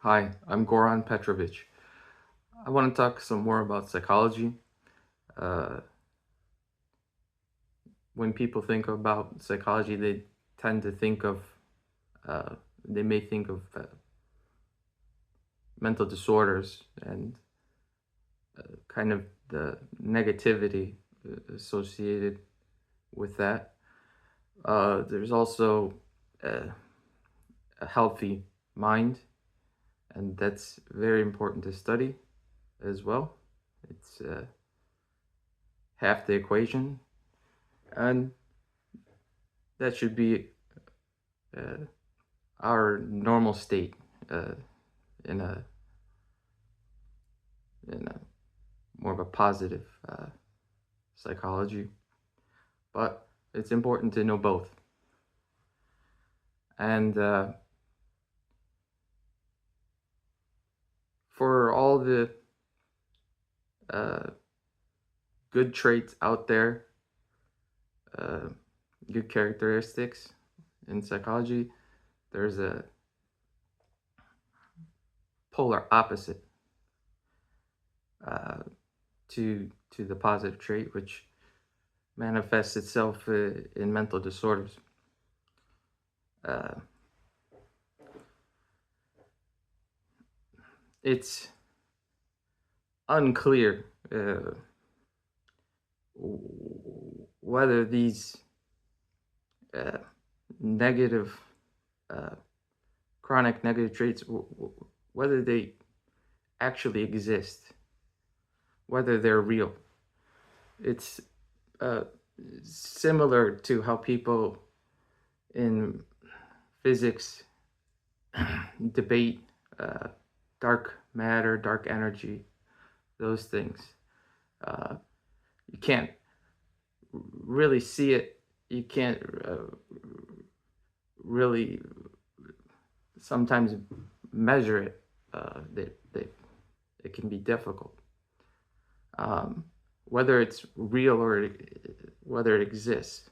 Hi, I'm Goran Petrovic. I want to talk some more about psychology. Uh, when people think about psychology, they tend to think of, uh, they may think of mental disorders and kind of the negativity associated with that. There's also uh, a healthy mind, and that's very important to study as well. It's half the equation, and that should be uh, our normal state uh, in a in a more of a positive psychology. But it's important to know both. And for all the uh, good traits out there, uh, good characteristics in psychology, there's a polar opposite uh, to the positive trait, which manifests itself in mental disorders. Uh, it's unclear whether these uh, negative, uh, chronic negative traits, whether they actually exist, whether they're real. It's uh, similar to how people in physics debate uh, dark matter, dark energy, those things. Uh, you can't really see it. You can't really sometimes measure it. It can be difficult. Um, whether it's real or whether it exists,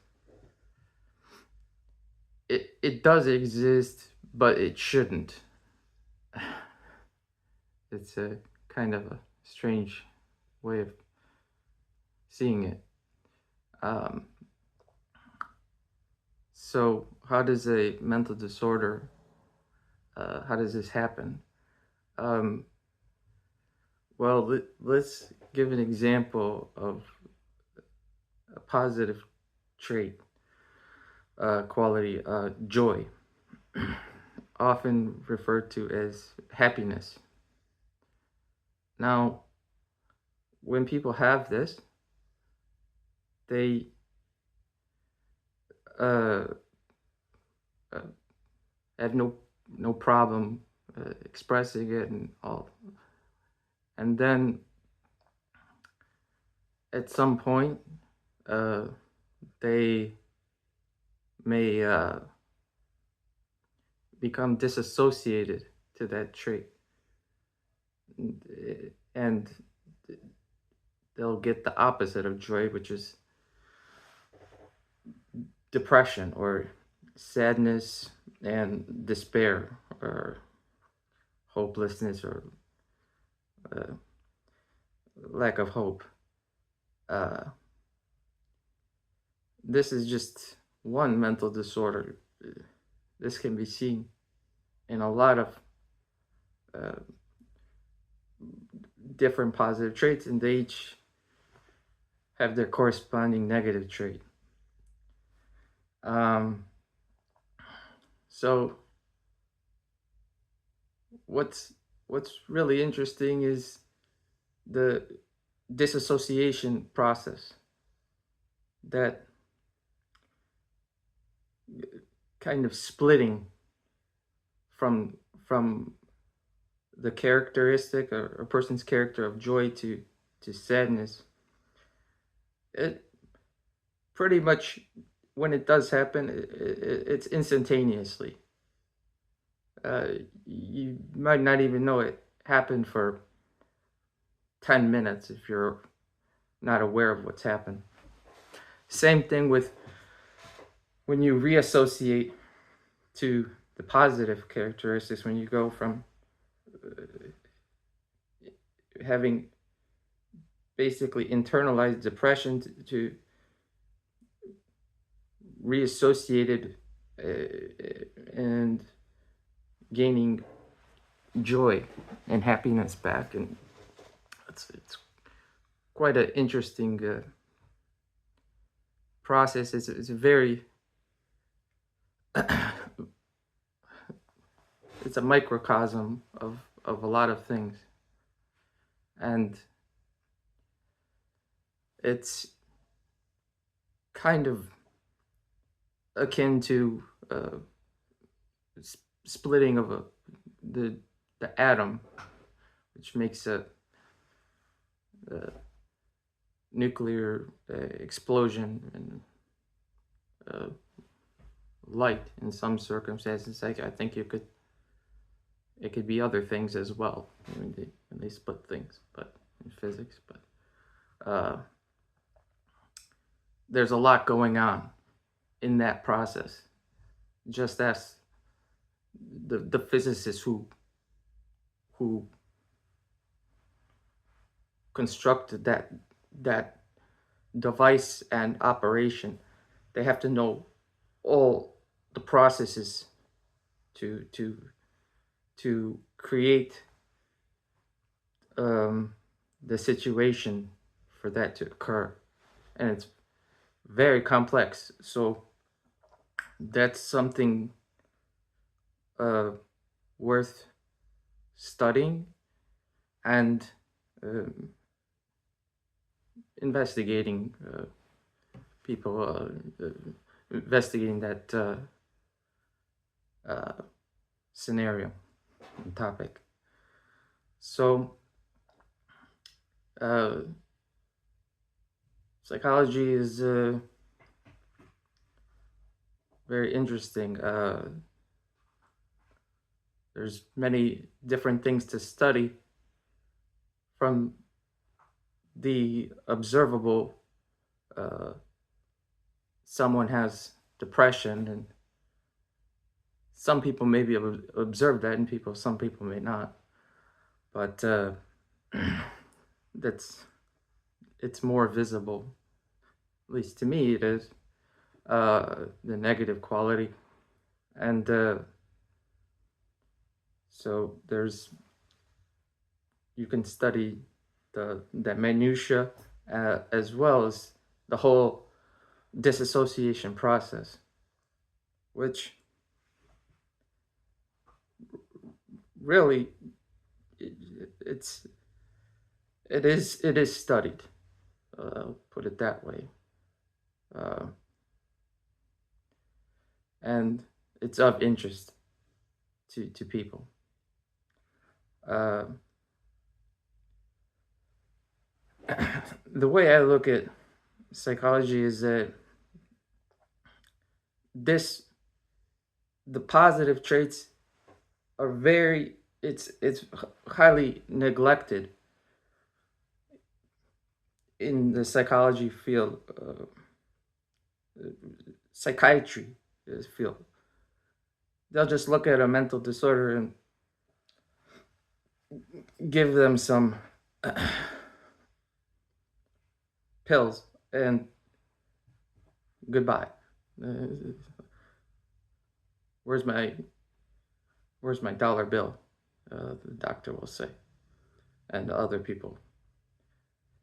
it does exist, but it shouldn't. It's a kind of a strange way of seeing it. Um, so, how does a mental disorder? How does this happen? Um, well, let's give an example of a positive trait, quality, joy, often referred to as happiness. Now, when people have this, they uh, uh, have no problem expressing it and all. And then at some point, uh, they may become disassociated to that trait, and they'll get the opposite of joy, which is depression or sadness and despair or hopelessness or uh, lack of hope. Uh, this is just one mental disorder. This can be seen in a lot of uh, different positive traits, and they each have their corresponding negative trait. Um, so what's what's really interesting is the disassociation process that kind of splitting from the characteristic or a person's character of joy to sadness. It pretty much, when it does happen, it's instantaneously. uh, you might not even know it happened for 10 minutes if you're not aware of what's happened. Same thing with when you reassociate to the positive characteristics, when you go from having basically internalized depression to reassociated and gaining joy and happiness back. And it's quite an interesting process. It's a very it's a microcosm of a lot of things, and it's kind of akin to splitting of the atom, which makes a nuclear explosion and light in some circumstances. I think it could be other things as well when they split things, but in physics. But there's a lot going on in that process. Just as the physicists who constructed that device and operation, they have to know all the processes to create the situation for that to occur, and it's very complex. So that's something worth studying and investigating. People investigating that scenario and topic. So psychology is very interesting. There's many different things to study from the observable. Someone has depression, and some people may be able to observe that, and some people may not. But it's more visible, at least to me it is, the negative quality. And so you can study the minutia as well as the whole disassociation process, which really it is studied. Put it that way, and it's of interest to people. The way I look at psychology is that the positive traits are it's highly neglected in the psychology field, psychiatry field. They'll just look at a mental disorder and give them some pills and goodbye. Where's my dollar bill? The doctor will say, and other people.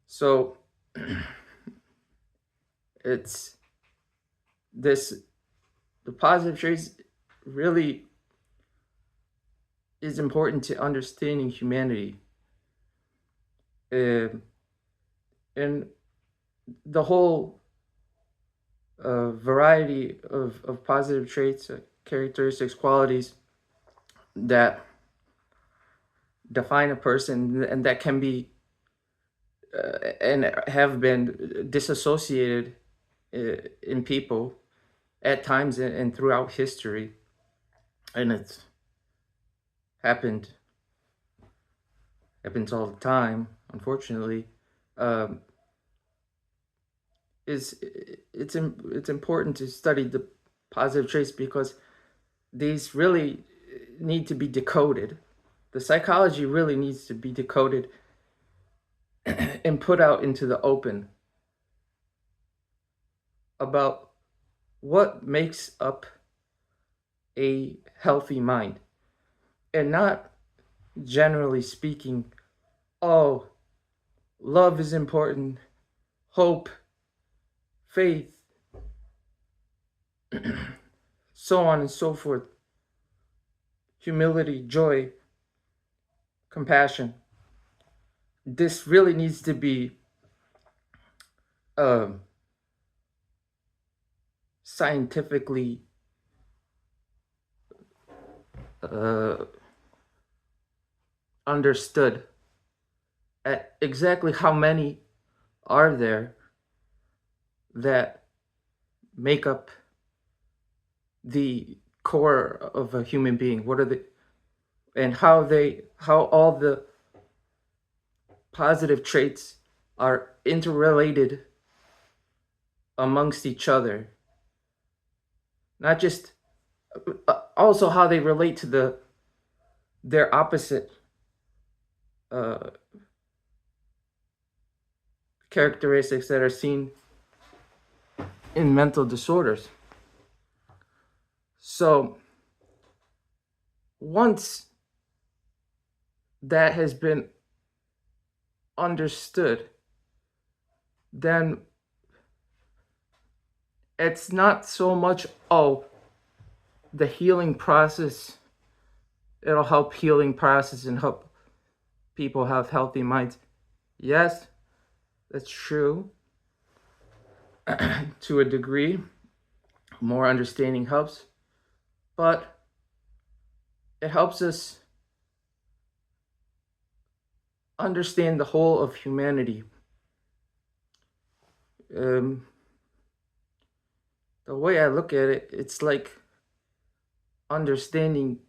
So it's the positive traits really is important to understanding humanity, and the whole variety of positive traits, characteristics, qualities that define a person and that can be and have been disassociated in people at times and throughout history, and it's happens all the time, unfortunately. It's important to study the positive traits because these really need to be decoded. The psychology really needs to be decoded and put out into the open about what makes up a healthy mind, and not generally speaking, oh, love is important, hope, faith, so on and so forth, humility, joy, compassion. This really needs to be um, scientifically uh, understood at exactly how many are there that make up the core of a human being. What are the, and how all the positive traits are interrelated amongst each other, not just also how they relate to their opposite uh, characteristics that are seen in mental disorders. So once that has been understood, then it's not so much, oh, the healing process, it'll help healing process and help people have healthy minds. Yes, that's true. To a degree, more understanding helps, but it helps us understand the whole of humanity. Um, the way I look at it, it's like understanding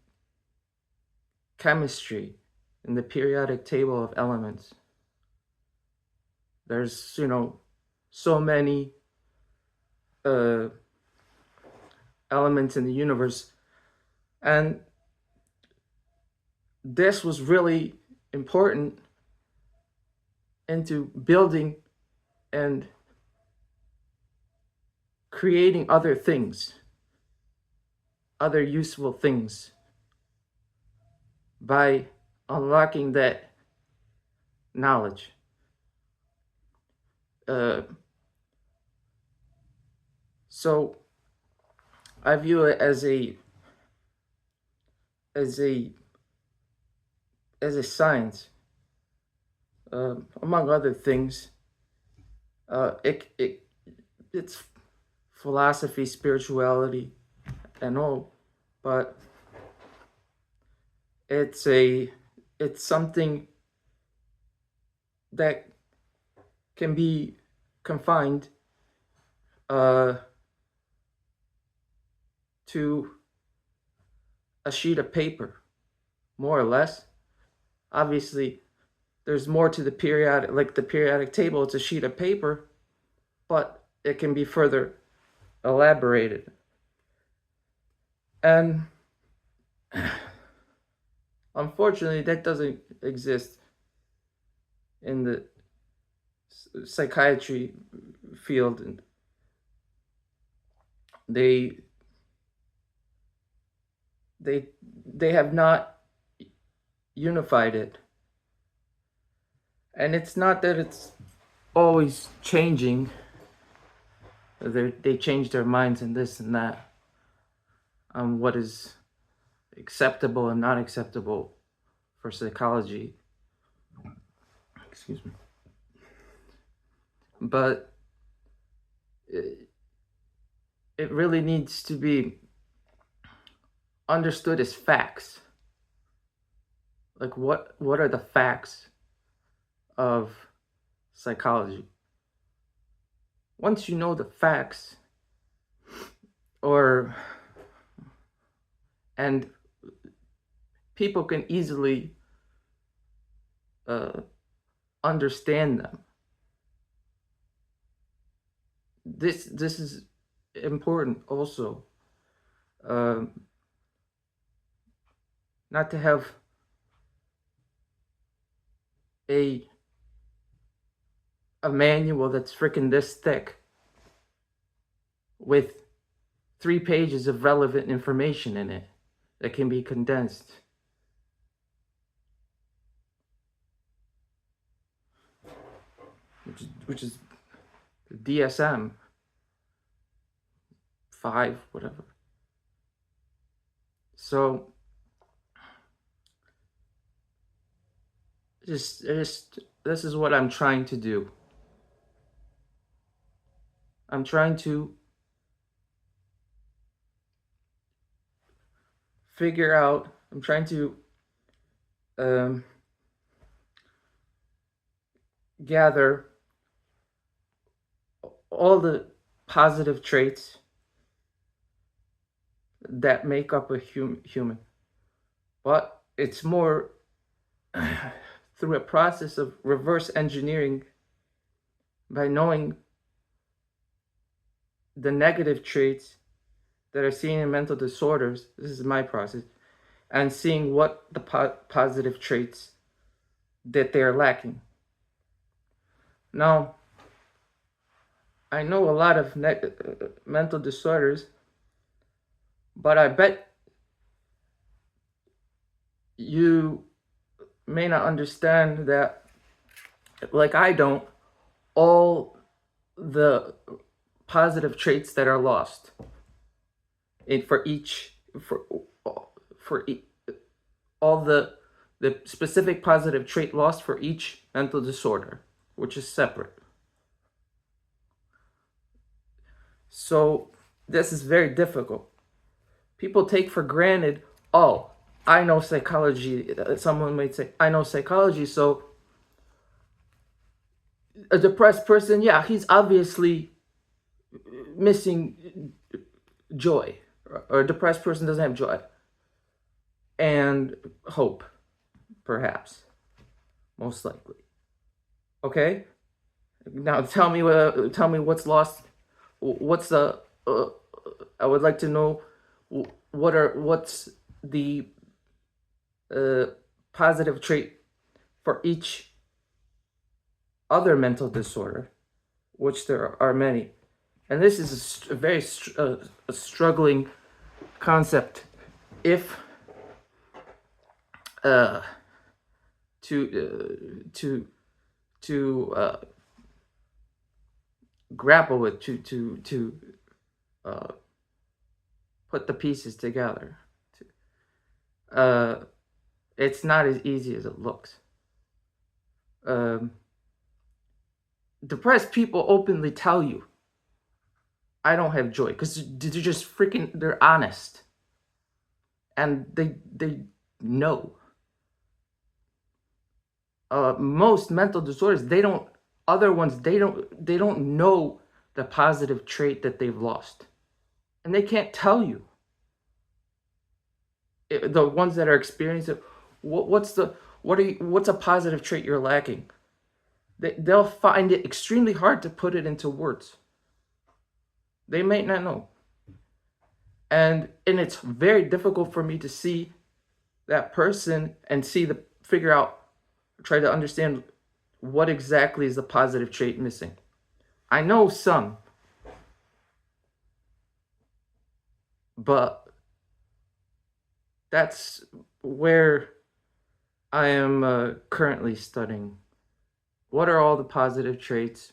chemistry in the periodic table of elements. There's, so many uh, elements in the universe, and this was really important into building and creating other things, other useful things, by unlocking that knowledge. Uh, so I view it as a as a science, among other things. It's philosophy, spirituality, and all, but it's a it's something that can be confined uh, to a sheet of paper, more or less. Obviously, there's more to the periodic, like the periodic table. It's a sheet of paper, but it can be further elaborated. And unfortunately, that doesn't exist in the psychiatry field, and they they they have not unified it. And it's not that it's always changing. They change their minds and this and that on what is acceptable and not acceptable for psychology. Excuse me. But it, it really needs to be understood as facts. Like what are the facts of psychology? Once you know the facts, or and people can easily uh, understand them. This is important also. Um, Not to have a a manual that's freaking this thick with 3 pages of relevant information in it that can be condensed. Which is DSM 5, whatever. So just this is what I'm trying to do. I'm trying to figure out, I'm trying to gather all the positive traits that make up a human. But it's more through a process of reverse engineering, by knowing the negative traits that are seen in mental disorders. This is my process. And seeing what the positive traits that they're lacking. Now, I know a lot of mental disorders, but I bet you may not understand that, like I don't, all the positive traits that are lost for all the specific positive trait lost for each mental disorder, which is separate. So this is very difficult. People take for granted, oh, I know psychology. Someone might say, I know psychology, so a depressed person, yeah, he's obviously missing joy. Or a depressed person doesn't have joy and hope, perhaps, most likely. Okay? Now tell me what's lost. What's the I would like to know what's the positive trait for each other mental disorder, which there are many. And this is a very struggling concept if to grapple with, to put the pieces together. It's not as easy as it looks. Depressed people openly tell you, I don't have joy, because they're just freaking, they're honest. And they know. Most mental disorders, they don't know the positive trait that they've lost. And they can't tell you. The ones that are experiencing it, what's a positive trait you're lacking? They'll find it extremely hard to put it into words. They may not know. And it's very difficult for me to see that person and try to understand what exactly is the positive trait missing. I know some, but that's where I am currently studying. What are all the positive traits?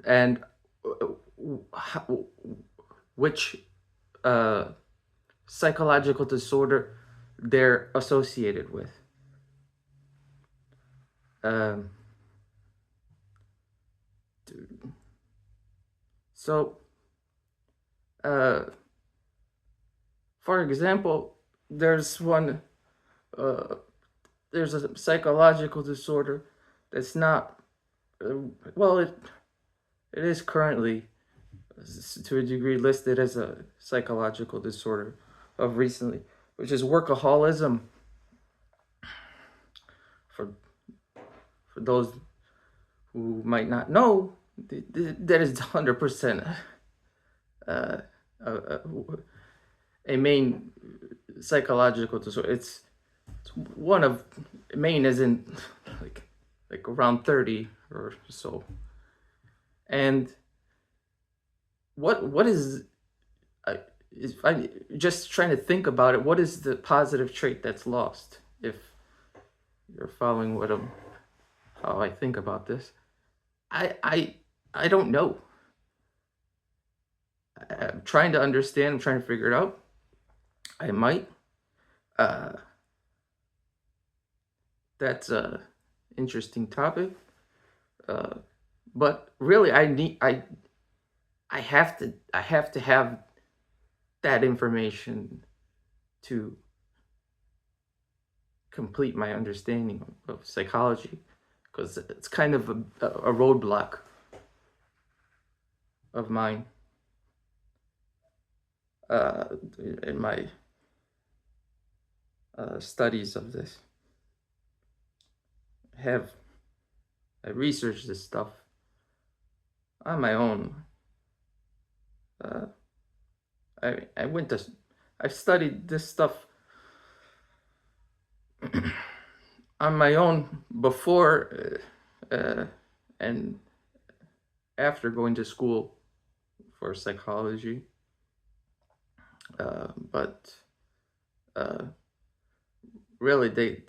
And which psychological disorder they're associated with. So, for example, there's a psychological disorder that's not, it is currently, to a degree, listed as a psychological disorder of recently, which is workaholism. For those who might not know, that is 100% a main psychological disorder. It's one of Maine isn't like around 30 or so. And what is if I just trying to think about it, what is the positive trait that's lost? If you're following how I think about this, I I I don't know. I'm trying to understand. I'm trying to figure it out. I might. Uh, that's a interesting topic. Uh, but really, I have to have that information to complete my understanding of psychology, because it's kind of a roadblock of mine uh, in my studies of this. Have I researched this stuff on my own. Uh, I went to I've studied this stuff on my own before and after going to school for psychology. But uh, really,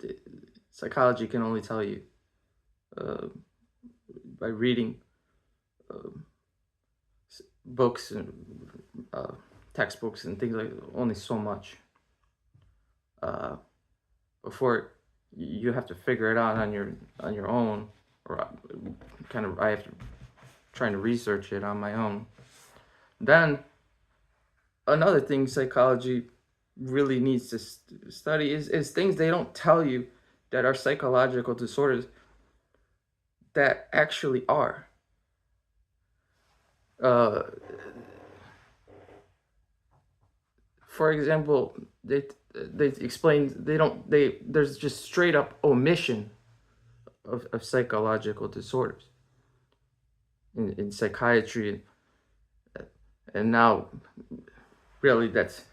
psychology can only tell you uh, by reading um books and uh, textbooks and things like only so much uh, before you have to figure it out on your own, or kind of I have to trying to research it on my own. Then another thing psychology really needs to study is things they don't tell you that are psychological disorders that actually are. Uh, for example, they explain there's just straight up omission of psychological disorders in psychiatry, and now really that's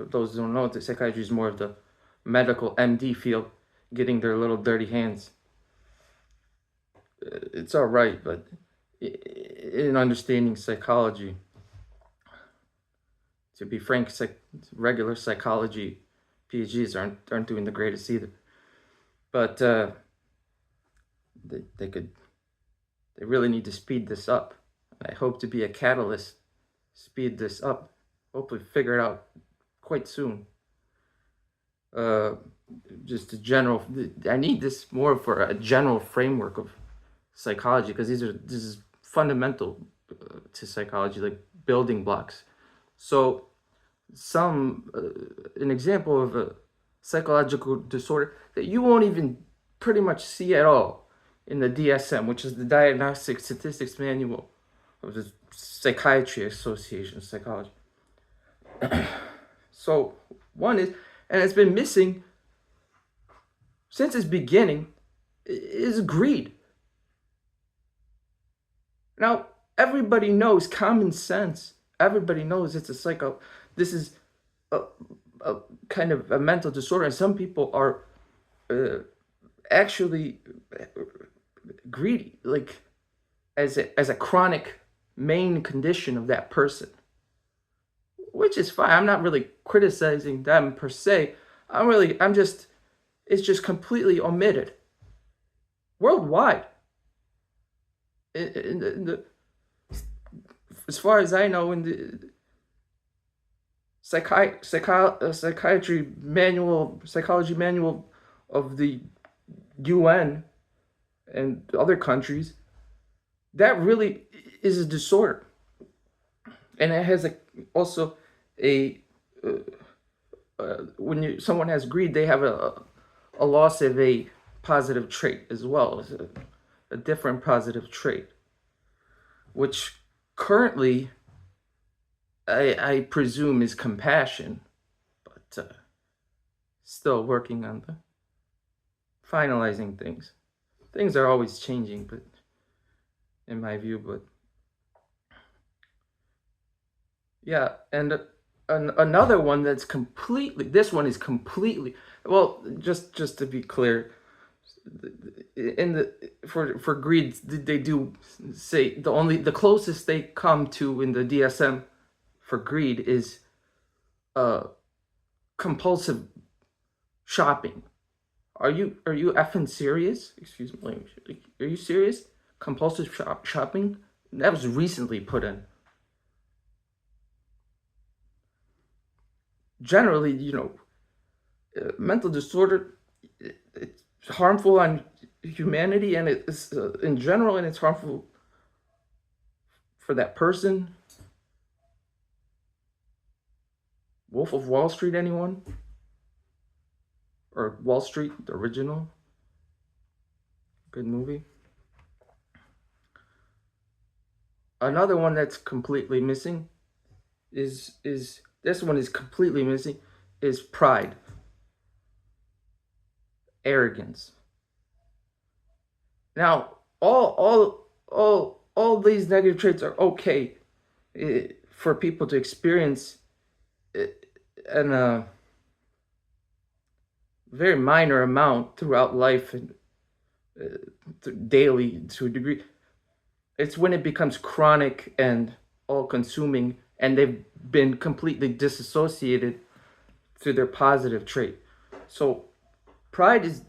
for those who don't know, the psychiatry is more of the medical MD field, getting their little dirty hands. It's all right, but in understanding psychology, to be frank, regular psychology PhDs aren't doing the greatest either. But they really need to speed this up. I hope to be a catalyst, speed this up. Hopefully, figure it out quite soon. Just a general. I need this more for a general framework of psychology, because this is fundamental to psychology, like building blocks. So, an example of a psychological disorder that you won't even pretty much see at all in the DSM, which is the Diagnostic Statistics Manual of the Psychiatry Association of Psychology. So one is, and it's been missing since its beginning, is greed. Now, everybody knows common sense. Everybody knows it's this is a kind of a mental disorder, and some people are actually greedy, like as a chronic main condition of that person, which is fine. I'm not really criticizing them per se. It's just completely omitted worldwide. In the, as far as I know, in the psychiatry manual, psychology manual of the UN and other countries, that really is a disorder, and it has also a when someone has greed, they have a loss of a positive trait as well, a different positive trait, which currently I presume is compassion, but still working on the finalizing things. Things are always changing, but in my view, but yeah, and another one that's completely. This one is completely. Well, just to be clear, In the for greed, they do say the closest they come to in the DSM for greed is uh compulsive shopping. Are you effing serious? Excuse me, language. Like, are you serious? Compulsive shopping? That was recently put in. Generally, mental disorder, it's harmful on humanity, and it's in general, and it's harmful for that person. Wolf of Wall Street, anyone? Or Wall Street, the original? Good movie. Another one that's completely missing is this one is completely missing is pride, arrogance. Now, all these negative traits are okay for people to experience in a very minor amount throughout life and daily to a degree. It's when it becomes chronic and all consuming and they've been completely disassociated to their positive trait. So pride is,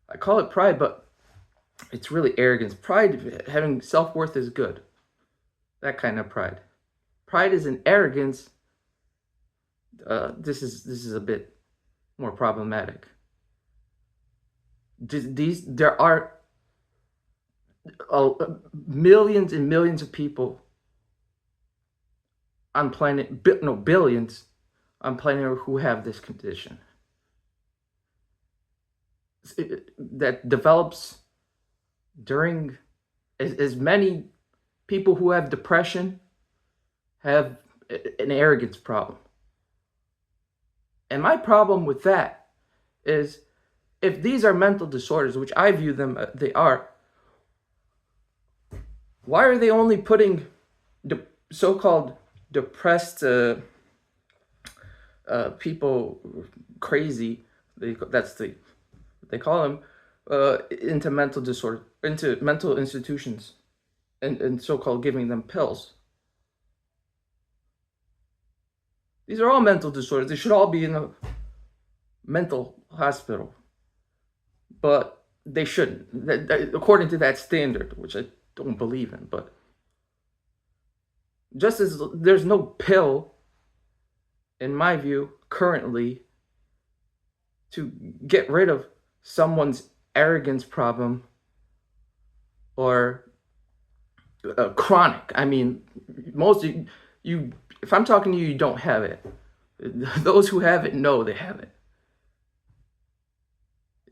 I call it pride, but it's really arrogance. Pride, having self-worth, is good. That kind of pride. Pride is an arrogance. This is a bit more problematic. There are millions and millions of people on planet, no, billions on planet who have this condition that develops during as many people who have depression have an arrogance problem. And my problem with that is, if these are mental disorders, which I view them, they are, why are they only putting so-called depressed people, crazy, they call them, into mental disorder, into mental institutions, and so-called giving them pills? These are all mental disorders. They should all be in a mental hospital, but they shouldn't, according to that standard, which I don't believe in. But just as there's no pill, in my view, currently, to get rid of someone's arrogance problem or chronic. I mean, most of you, if I'm talking to you, you don't have it. Those who have it know they have it.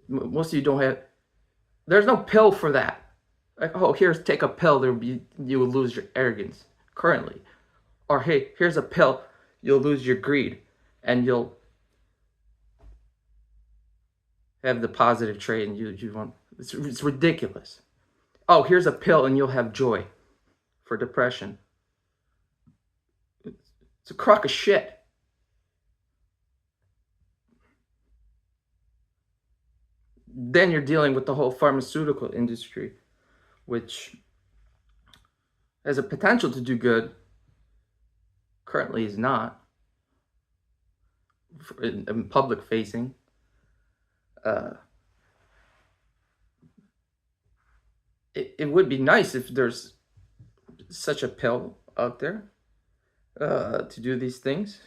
Most of you don't have. There's no pill for that. Like, oh, take a pill. You will lose your arrogance currently, or hey, here's a pill. You'll lose your greed, and you'll have the positive trait, and you want. It's ridiculous. Oh, here's a pill, and you'll have joy for depression. It's a crock of shit. Then you're dealing with the whole pharmaceutical industry, which has a potential to do good, currently is not, in public facing. It would be nice if there's such a pill out there to do these things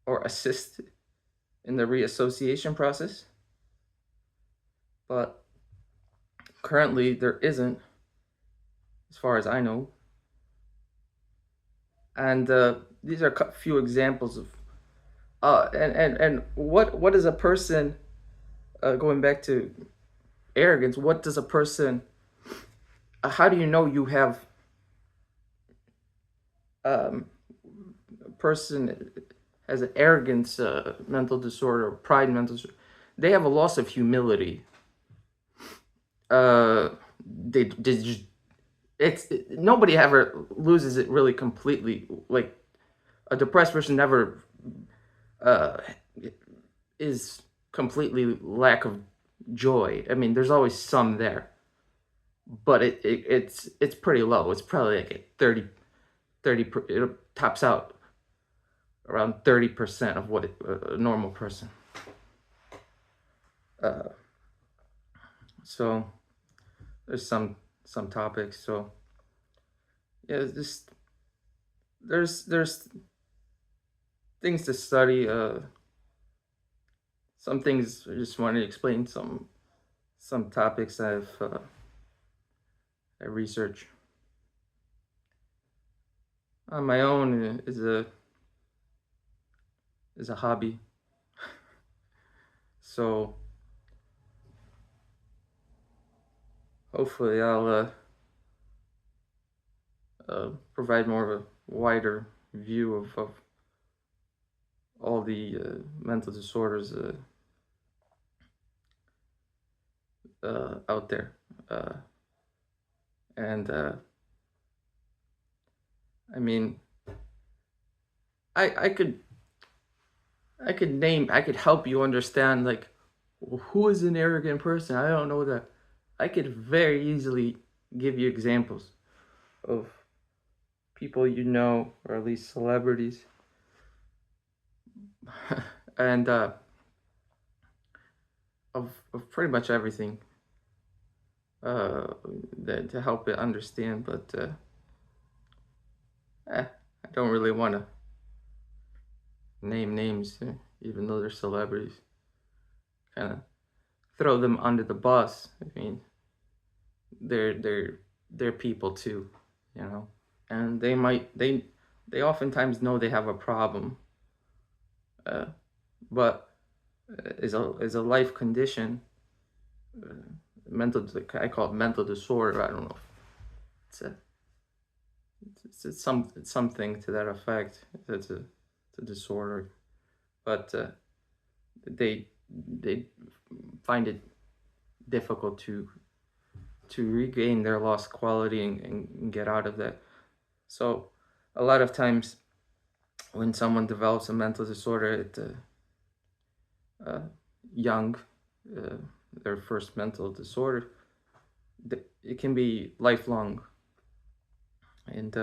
or assist in the reassociation process. But currently there isn't, as far as I know. And these are a few examples of and what is a person, going back to arrogance, what does a person, how do you know you have a person has an arrogance mental disorder or pride mental disorder? They have a loss of humility. They just, nobody ever loses it really completely. Like, a depressed person never is completely lack of joy. I mean, there's always some there, but it's pretty low. It's probably like at 30 it tops out around 30% of what a normal person. Uh, so there's some topics. So yeah, just there's things to study. Some things I just want to explain some topics I research on my own is a hobby. So hopefully I'll provide more of a wider view of all the mental disorders out there, and I mean, I could I could help you understand like who is an arrogant person. I don't know that. I could very easily give you examples of people you know, or at least celebrities, and of pretty much everything that to help it understand. But I don't really want to name names, even though they're celebrities. Kind of throw them under the bus. I mean, they're people too, you know, and they oftentimes know they have a problem, uh, but is a life condition, uh, mental. I call it mental disorder. I don't know. It's a it's something to that effect. It's a disorder, but they they find it difficult to regain their lost quality and get out of that. So a lot of times when someone develops a mental disorder at young, uh, their first mental disorder, it can be lifelong, and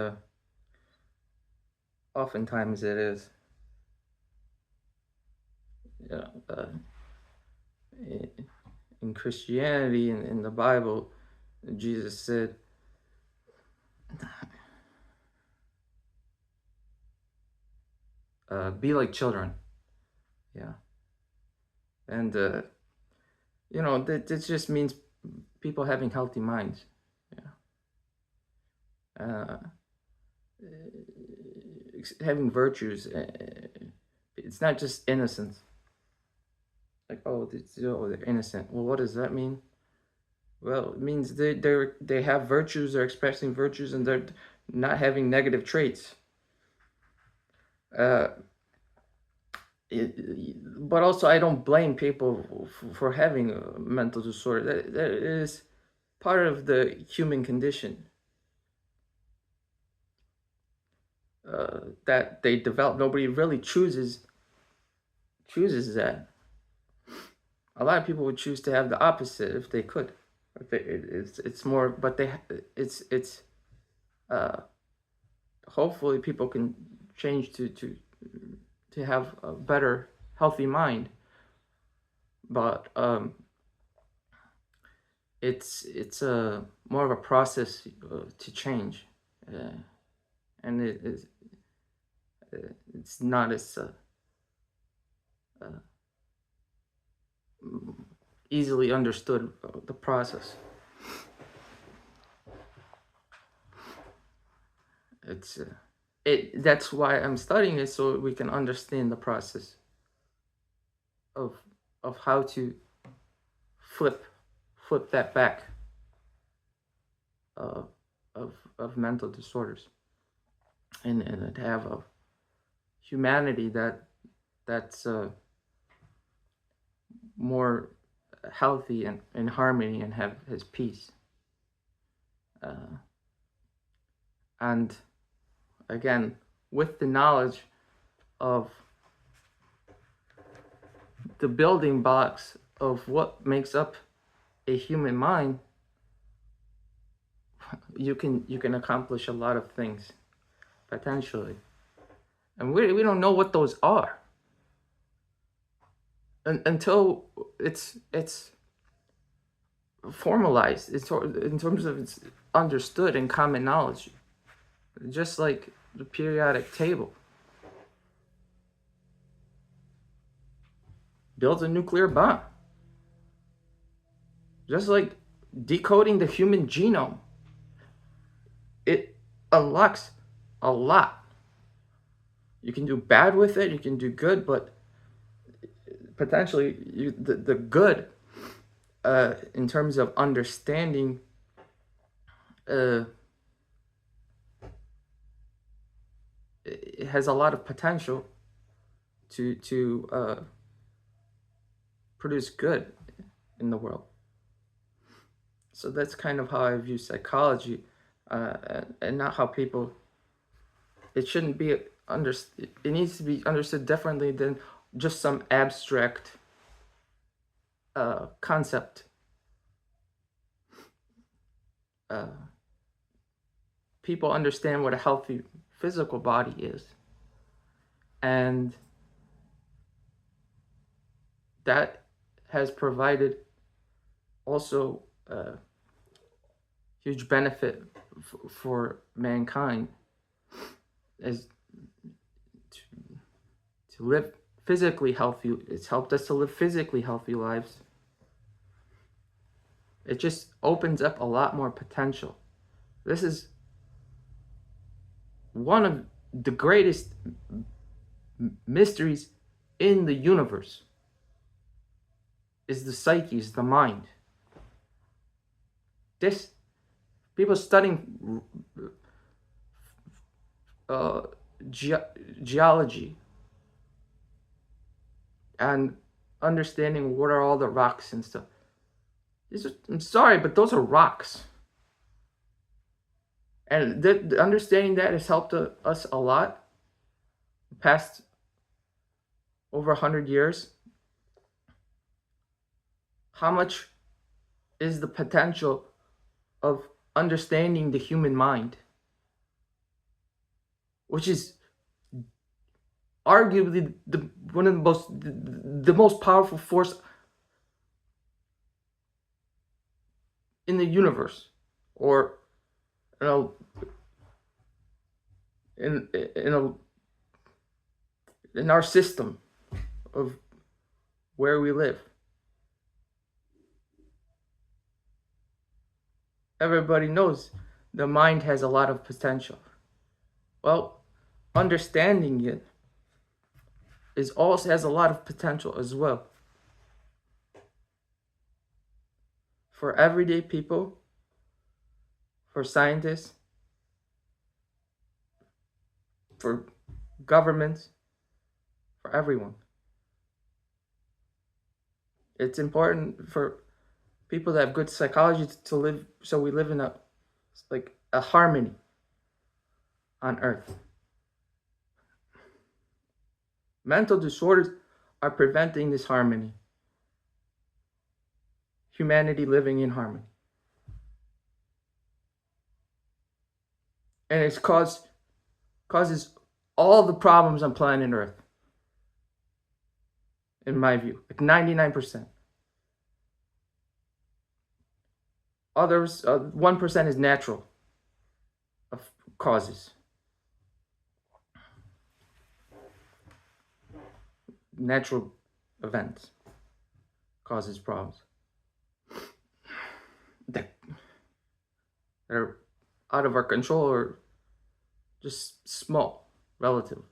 oftentimes it is. Yeah, in Christianity, in the Bible, Jesus said, "Be like children." Yeah, and you know that just means people having healthy minds. Yeah, having virtues. It's not just innocence. Like, oh, they're innocent. Well, what does that mean? Well, it means they have virtues, they're expressing virtues, and they're not having negative traits. Uh, but also, I don't blame people for having a mental disorder. That is part of the human condition that they develop. Nobody really chooses that. A lot of people would choose to have the opposite if they could. It's more, but it's uh, hopefully people can change to have a better healthy mind, but it's a more of a process to change, uh, and it's not as uh, easily understood, the process. It's it That's why I'm studying it, so we can understand the process of how to flip flip that back, uh, of mental disorders, and have a humanity that's more healthy and in harmony and have his peace. Uh, and again, with the knowledge of the building blocks of what makes up a human mind, you can accomplish a lot of things potentially, and we don't know what those are until it's formalized. It's in terms of it's understood in common knowledge, just like the periodic table. Builds a nuclear bomb, just like decoding the human genome. It unlocks a lot. You can do bad with it, you can do good, but potentially the good, in terms of understanding, uh, it has a lot of potential to produce good in the world. So that's kind of how I view psychology, and not how people. It shouldn't be understood. It needs to be understood differently than just some abstract concept. Uh, People understand what a healthy physical body is, and that has provided also huge benefit for mankind, as to, to live physically healthy. It's helped us to live physically healthy lives. It just opens up a lot more potential. This is one of the greatest mysteries in the universe, is the psyche, is the mind. This people studying geology and understanding what are all the rocks and stuff. I'm sorry, but those are rocks. And the understanding that has helped us a lot past over 100 years. How much is the potential of understanding the human mind, which is arguably one of the most powerful force in the universe, or you know, in our system of where we live. Everybody knows the mind has a lot of potential. Well, understanding it also has a lot of potential as well. For everyday people, for scientists, for governments, for everyone. It's important for people that have good psychology to live, so we live in a harmony on earth. Mental disorders are preventing this harmony. Humanity living in harmony. And it's causes all the problems on planet Earth, in my view, like 99%. Others, 1% is natural causes. Natural events causes problems that are out of our control, or just small, relatively.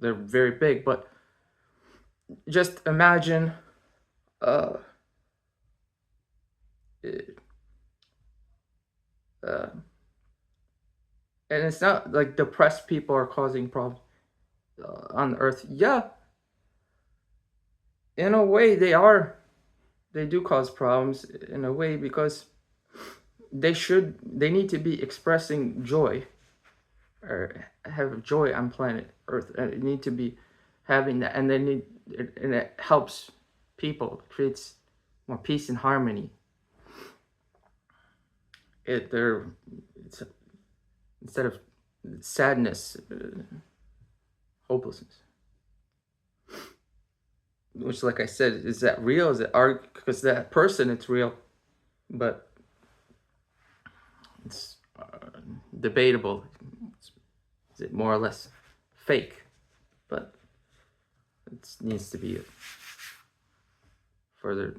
They're very big, but just imagine uh, uh, and it's not like depressed people are causing problems on Earth. Yeah, in a way they do cause problems in a way, because they need to be expressing joy, or have joy on planet Earth, and they need to be having that, and they need and it helps people, creates more peace and harmony. It there it's instead of sadness, hopelessness. Which, like I said, is that real? Is it art? Because that person, it's real, but it's debatable. Is it more or less fake? But it needs to be further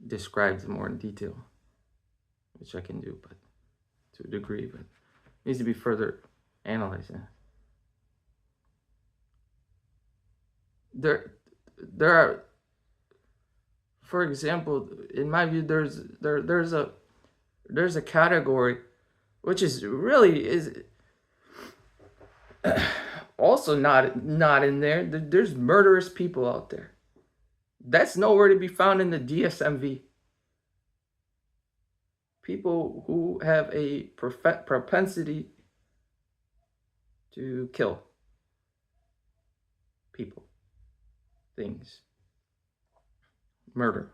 described more in detail, which I can do, but to a degree, but it needs to be further analyzed. Yeah. There are, for example, in my view, there's a category which is really is also not in there. There's murderous people out there. That's nowhere to be found in the DSMV. People who have a propensity to kill people, things, murder.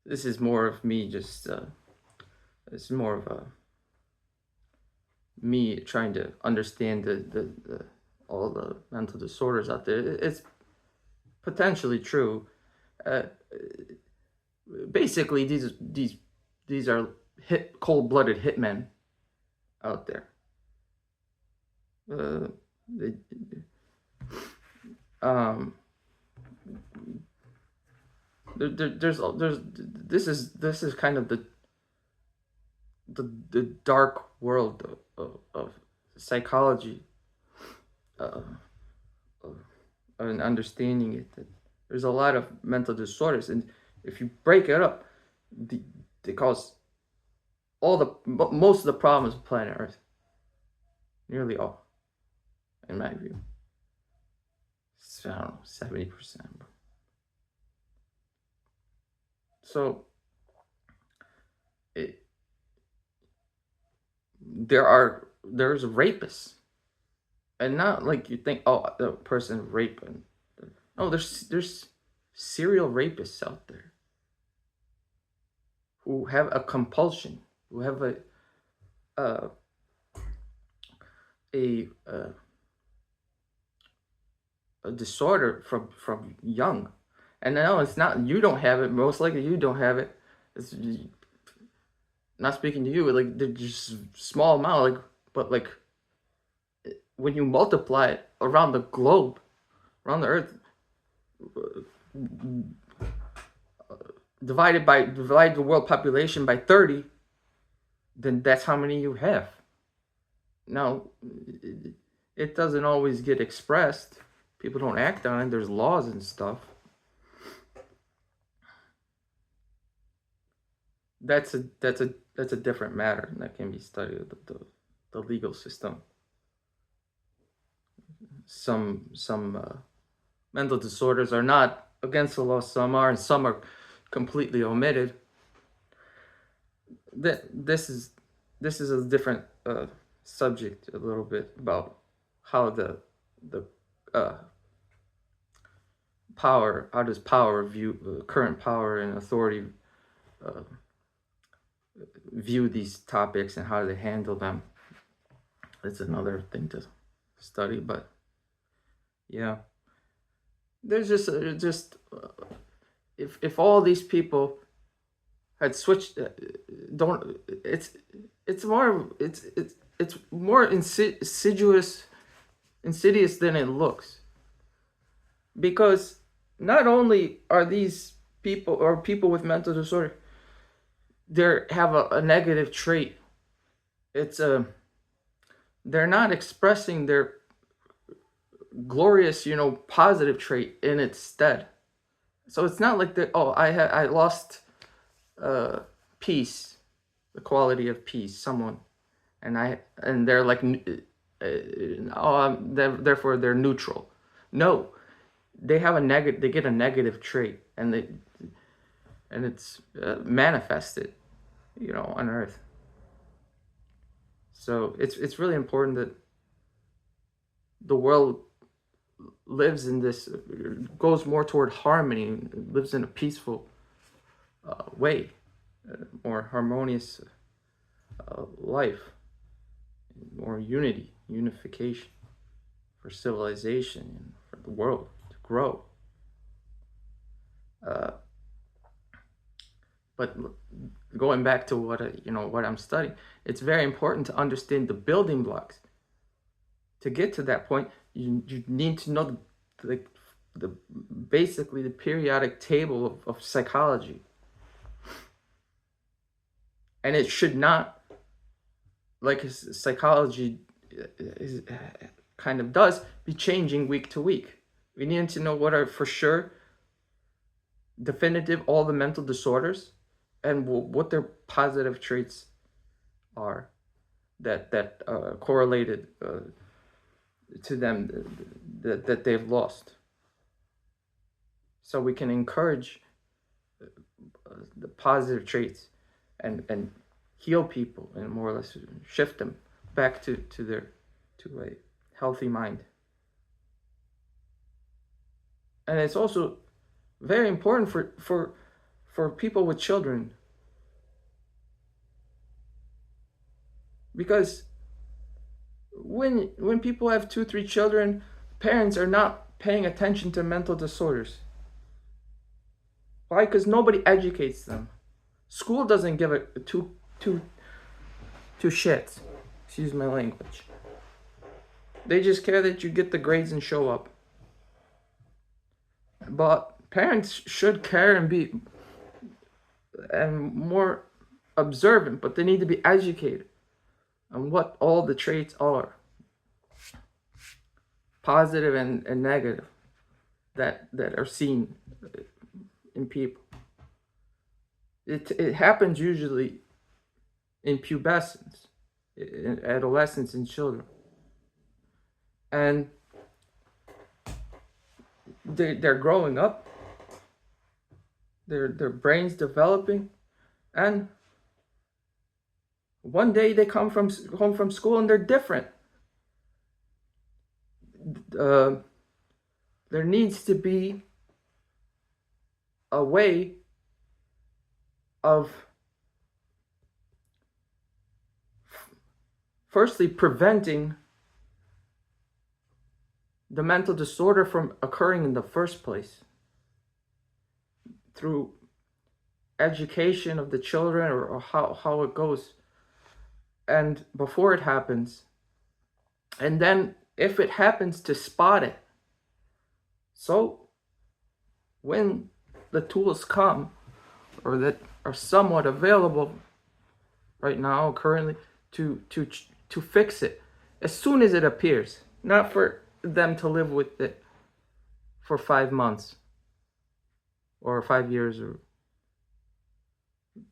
This is more of me just. It's more of me trying to understand the all the mental disorders out there. It's potentially true. Basically, these are cold-blooded hitmen out there. They, there's this is kind of the dark world of psychology, and understanding it. That there's a lot of mental disorders, and if you break it up, they cause most of the problems of planet Earth. Nearly all, in my view. I don't know, 70%. So there's rapists, and not like you think, oh, the person raping. No, there's serial rapists out there who have a compulsion, who have a disorder from young. And no, it's not, you don't have it. Most likely you don't have it. It's not speaking to you. Like, they're just small amount. Like, but like, when you multiply it around the globe, around the Earth, divide the world population by 30, then that's how many you have. Now, it doesn't always get expressed. People don't act on it. There's laws and stuff. That's a different matter, and that can be studied. The legal system. Some mental disorders are not against the law. Some are, and some are completely omitted. This is a different subject a little bit about how the power, how does power view current power and authority view these topics, and how do they handle them. It's another thing to study, but yeah, there's just if all these people had switched, don't it's more insidious than it looks, because not only are these people, or people with mental disorder, they have a negative trait. It's they're not expressing their glorious, positive trait in its stead. So it's not like I lost peace, the quality of peace, someone, and they're like, therefore they're neutral. No, they have they get a negative trait, and it's manifested, on Earth. So it's really important that the world lives in this, goes more toward harmony, lives in a peaceful way, more harmonious life, more unification for civilization and for the world to grow. Uh, but going back to what I'm studying, it's very important to understand the building blocks. To get to that point, you need to know the basically the periodic table of psychology, and it should not, like psychology is, kind of does, be changing week to week. We need to know what are for sure definitive all the mental disorders and what their positive traits are that correlated to them that they've lost, so we can encourage the positive traits and heal people and more or less shift them back to a healthy mind. And it's also very important for people with children, because when people have 2-3 children, parents are not paying attention to mental disorders. Why? Because nobody educates them. School doesn't give a two shits. Excuse my language. They just care that you get the grades and show up. But parents should care and be more observant, but they need to be educated on what all the traits are, positive and negative, that are seen in people. It happens usually in pubescence, in adolescence, and children, and they're growing up, their brains developing, and one day they come home from school and they're different. There needs to be a way of firstly preventing the mental disorder from occurring in the first place through education of the children, or how it goes, and before it happens, and then if it happens, to spot it, so when the tools come, or that are somewhat available right now currently, to fix it as soon as it appears, not for them to live with it for 5 months or 5 years or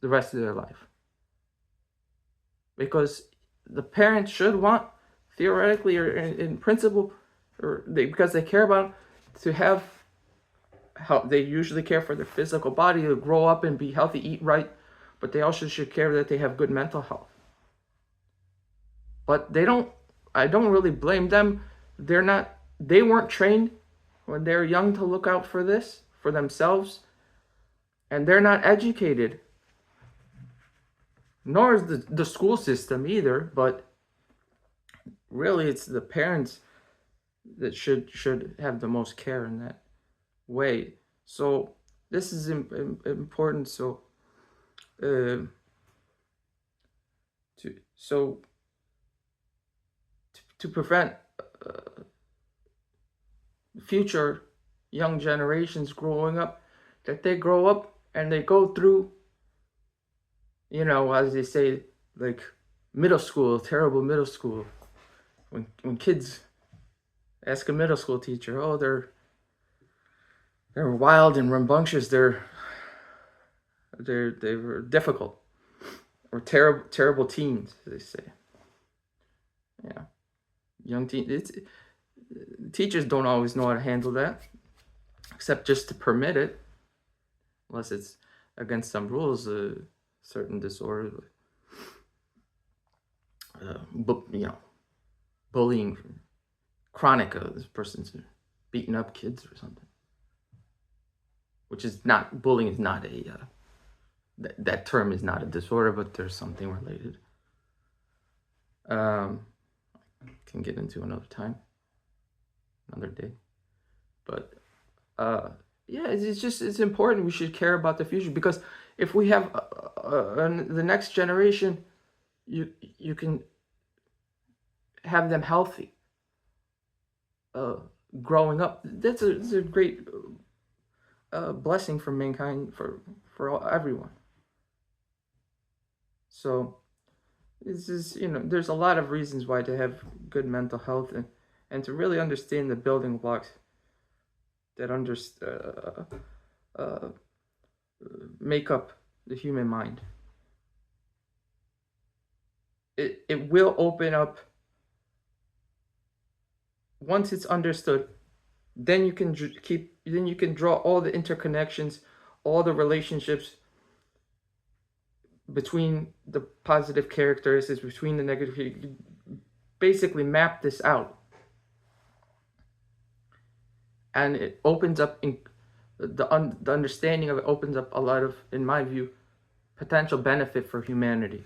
the rest of their life. Because the parents should want, theoretically or in principle, because they care about, to have how they usually care for their physical body, to grow up and be healthy, eat right, but they also should care that they have good mental health. But I don't really blame them. They weren't trained when they were young to look out for this for themselves, and they're not educated, nor is the school system either. But really, it's the parents that should have the most care in that way. So this is important. So to prevent future young generations growing up, that they grow up and they go through, as they say, like middle school, terrible middle school. When kids ask a middle school teacher, oh, they're wild and rambunctious, they were difficult, or terrible teens, they say. Yeah, young teens. Teachers don't always know how to handle that, except just to permit it, unless it's against some rules. Certain disorders, bullying, chronic. This person's beating up kids or something, which is not bullying. Is not a that term is not a disorder, but there's something related. Can get into another time, another day. But yeah, it's just it's important. We should care about the future, because if we have the next generation, you can have them healthy, growing up. It's a great blessing for mankind, for everyone. So this is, there's a lot of reasons why to have good mental health, and to really understand the building blocks that uh, make up the human mind. It will open up once it's understood. Then you can then you can draw all the interconnections, all the relationships between the positive characteristics, between the negative. You basically map this out, and it opens up the understanding of it opens up a lot of, in my view, potential benefit for humanity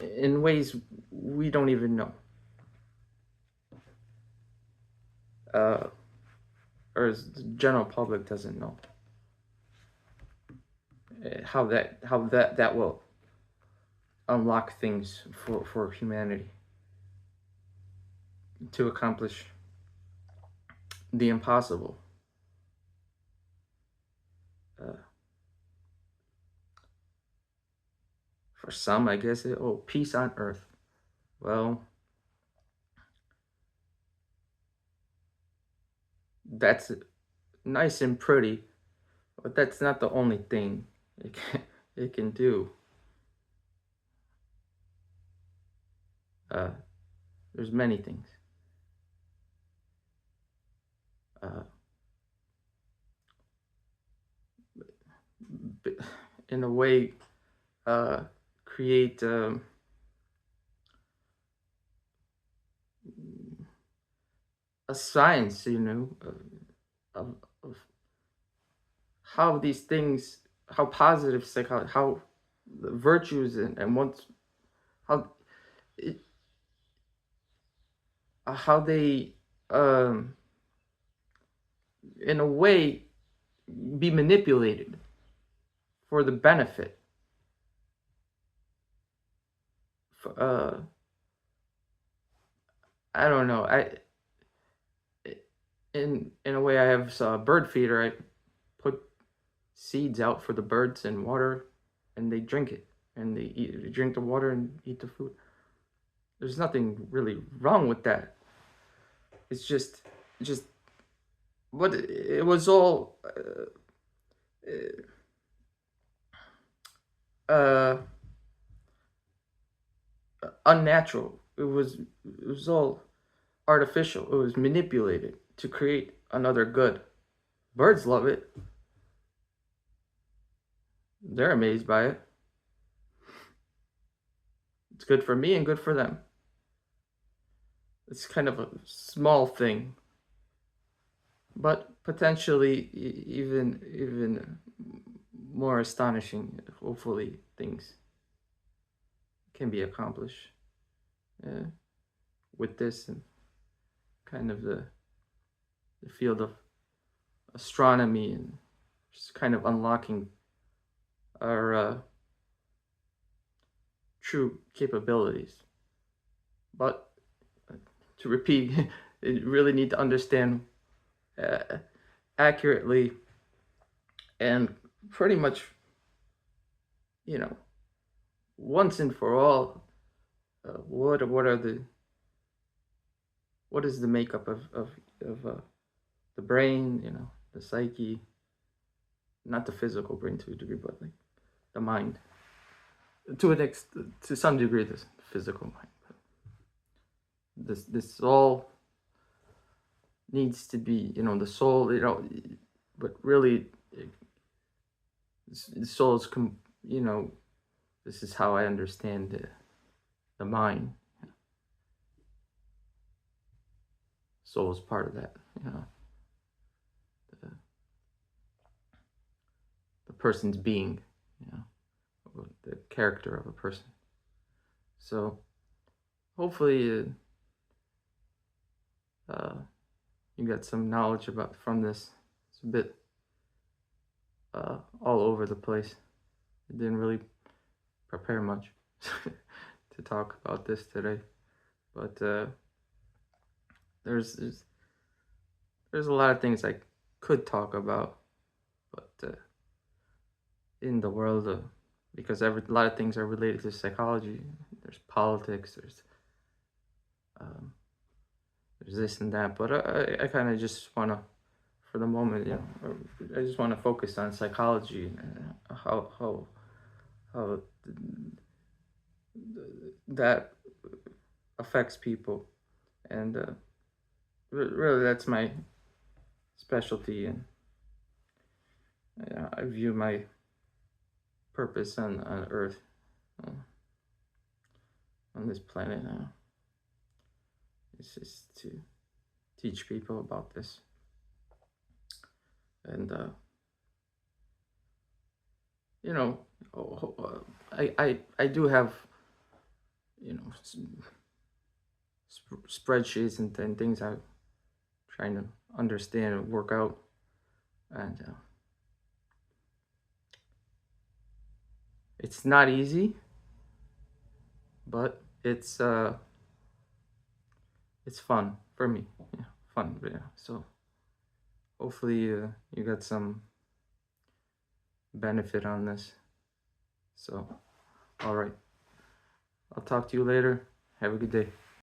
in ways we don't even know, or as the general public doesn't know, how that will unlock things for humanity to accomplish the impossible. For some, I guess peace on earth. Well, that's nice and pretty, but that's not the only thing it can do. Uh, there's many things. Uh, in a way, create a science, of how these things, how positive psychology, how the virtues, and what, how it, how they, in a way, be manipulated for the benefit. Uh, I don't know. In a way, I have a bird feeder. I put seeds out for the birds and water, and they drink it, and they drink the water and eat the food. There's nothing really wrong with that. It's just what it was all uh, unnatural. It was all artificial. It was manipulated to create another good. Birds love it. They're amazed by it. It's good for me and good for them. It's kind of a small thing, but potentially even more astonishing. Hopefully, things can be accomplished with this, and kind of the field of astronomy, and just kind of unlocking our true capabilities. But to repeat, you really need to understand accurately, and pretty much, once and for all, what is the makeup of the brain, the psyche, not the physical brain to a degree, but like the mind, to some degree, the physical mind. But this all needs to be, the soul, but really, the soul is, this is how I understand the mind. soul is part of that, you know, the, the person's being, you know, the character of a person. So hopefully you got some knowledge about from this. It's a bit all over the place. I didn't really prepare much to talk about this today, but there's there's a lot of things I could talk about, but in the world of, because a lot of things are related to psychology. There's politics. Um, there's this and that, but I kind of just want to, for the moment, you know, I just want to focus on psychology and how that affects people, and really that's my specialty, and I view my purpose on Earth, uh, on this planet now. It's just to teach people about this, and you know, I do have, you know, spreadsheets and things I'm trying to understand and work out, and it's not easy, but it's fun for me. Yeah, fun. Yeah. So hopefully you got some benefit on this. So, all right. I'll talk to you later. Have a good day.